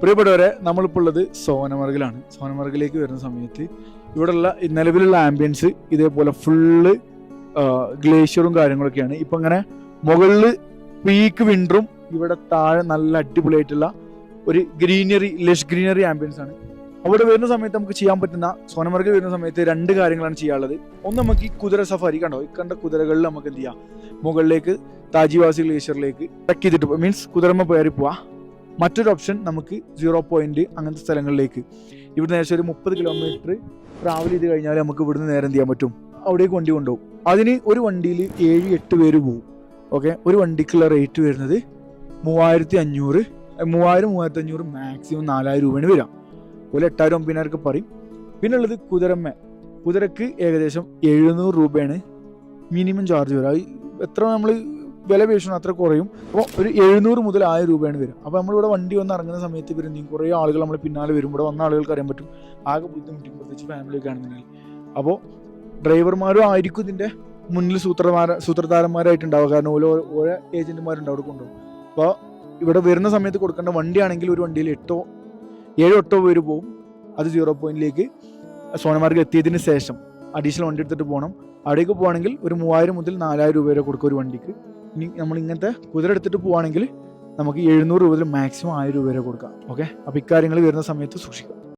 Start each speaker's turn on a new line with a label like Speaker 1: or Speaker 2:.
Speaker 1: പ്രിയപ്പെട്ടവരെ, നമ്മളിപ്പോൾ ഉള്ളത് സോനമർഗിലാണ്. സോനമർഗിലേക്ക് വരുന്ന സമയത്ത് ഇവിടെയുള്ള നിലവിലുള്ള ആംബിയൻസ് ഇതേപോലെ ഫുള്ള് ഗ്ലേഷ്യറും കാര്യങ്ങളൊക്കെയാണ്. ഇപ്പം ഇങ്ങനെ മുകളിൽ പീക്ക് വിൻഡറും ഇവിടെ താഴെ നല്ല അടിപൊളിയായിട്ടുള്ള ഒരു ലഷ് ഗ്രീനറി ആംബിയൻസ് ആണ്. അവിടെ വരുന്ന സമയത്ത് നമുക്ക് ചെയ്യാൻ പറ്റുന്ന, സോനമർഗിൽ വരുന്ന സമയത്ത് 2 കാര്യങ്ങളാണ് ചെയ്യാനുള്ളത്. ഒന്ന്, നമുക്ക് ഈ കുതിര സഫാരി കണ്ടോ, ഈ കണ്ട കുതിരകളിൽ നമുക്ക് എന്ത് ചെയ്യാം, മുകളിലേക്ക് താജിവാസി ഗ്ലേഷ്യറിലേക്ക് ട്രക്ക് ചെയ്തിട്ട് മീൻസ് കുതിരമ്മ കയറി പോവാം. മറ്റൊരു ഓപ്ഷൻ നമുക്ക് 0 പോയിന്റ് അങ്ങനത്തെ സ്ഥലങ്ങളിലേക്ക് ഇവിടെ നേരെ ഒരു 30 കിലോമീറ്റർ ട്രാവൽ ചെയ്ത് കഴിഞ്ഞാൽ നമുക്ക് ഇവിടുന്ന് നേരെ എന്ത് ചെയ്യാൻ പറ്റും, അവിടേക്ക് വണ്ടി കൊണ്ടുപോകും. അതിന് ഒരു വണ്ടിയിൽ 7-8 പേര് പോകും. ഓക്കെ, ഒരു വണ്ടിക്കുള്ള റേറ്റ് വരുന്നത് 3500 മാക്സിമം 4000 രൂപയാണ് വരാം. ഒരു 8000-9000 പറയും. പിന്നെ ഉള്ളത് കുതിരമ്മ. കുതിരക്ക് ഏകദേശം 700 രൂപയാണ് മിനിമം ചാർജ് വരിക. എത്ര നമ്മൾ വില പേശണം അത്ര കുറയും. അപ്പോൾ ഒരു 700 മുതൽ 1000 രൂപയാണ് വരിക. അപ്പോൾ നമ്മളിവിടെ വണ്ടി വന്ന് ഇറങ്ങുന്ന സമയത്ത് വരുന്നെങ്കിൽ കുറേ ആളുകൾ നമ്മൾ പിന്നാലെ വരും. ഇവിടെ വന്ന ആളുകൾക്ക് അറിയാൻ പറ്റും ആകെ ബുദ്ധിമുട്ടിക്കും, പ്രത്യേകിച്ച് ഫാമിലിയൊക്കെ ആണെന്നുണ്ടെങ്കിൽ. അപ്പോൾ ഡ്രൈവർമാരും ആയിരിക്കും ഇതിൻ്റെ മുന്നിൽ സൂത്രധാരന്മാരായിട്ടുണ്ടാവുക. കാരണം ഓരോ ഏജന്റുമാരുണ്ട് അവിടെ കൊണ്ടുപോകും. അപ്പോൾ ഇവിടെ വരുന്ന സമയത്ത് കൊടുക്കേണ്ട വണ്ടിയാണെങ്കിൽ ഒരു വണ്ടിയിൽ 7-8 പേര് പോകും. അത് 0 പോയിന്റിലേക്ക് സോനമാർഗ് എത്തിയതിന് ശേഷം അഡീഷണൽ വണ്ടി എടുത്തിട്ട് പോകണം. അവിടേക്ക് പോകുകയാണെങ്കിൽ ഒരു 3000 മുതൽ 4000 രൂപ വരെ കൊടുക്കും ഒരു വണ്ടിക്ക്. ഇനി നമ്മൾ ഇങ്ങനത്തെ കുതിര എടുത്തിട്ട് പോവുകയാണെങ്കിൽ നമുക്ക് 700 രൂപ മുതൽ മാക്സിമം 1000 രൂപ വരെ കൊടുക്കാം. ഓക്കെ, അപ്പോൾ ഇക്കാര്യങ്ങൾ വരുന്ന സമയത്ത് സൂക്ഷിക്കാം.